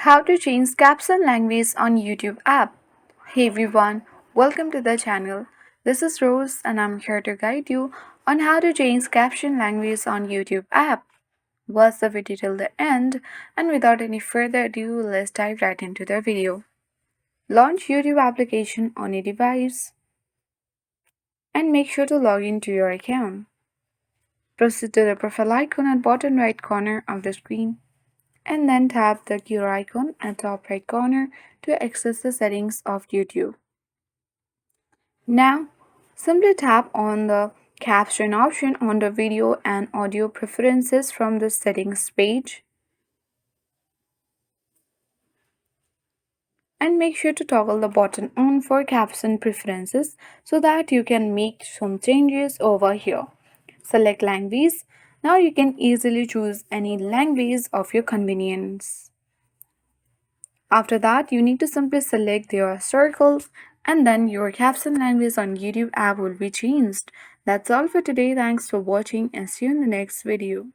How to change caption language on YouTube app. Hey everyone, welcome to the channel. This is Rose and I'm here to guide you on how to change caption language on YouTube app. Watch the video till the end, and without any further ado, let's dive right into the video. Launch YouTube application on a device and make sure to log into your account. Proceed to the profile icon at bottom right corner of the screen and then tap the gear icon at top right corner to access the settings of YouTube. Now, simply tap on the caption option on the video and audio preferences from the settings page and make sure to toggle the button on for caption preferences so that you can make some changes over here. Select language. Now you can easily choose any language of your convenience. After that, you need to simply select your circles and then your caption language on YouTube app will be changed. That's all for today. Thanks for watching and see you in the next video.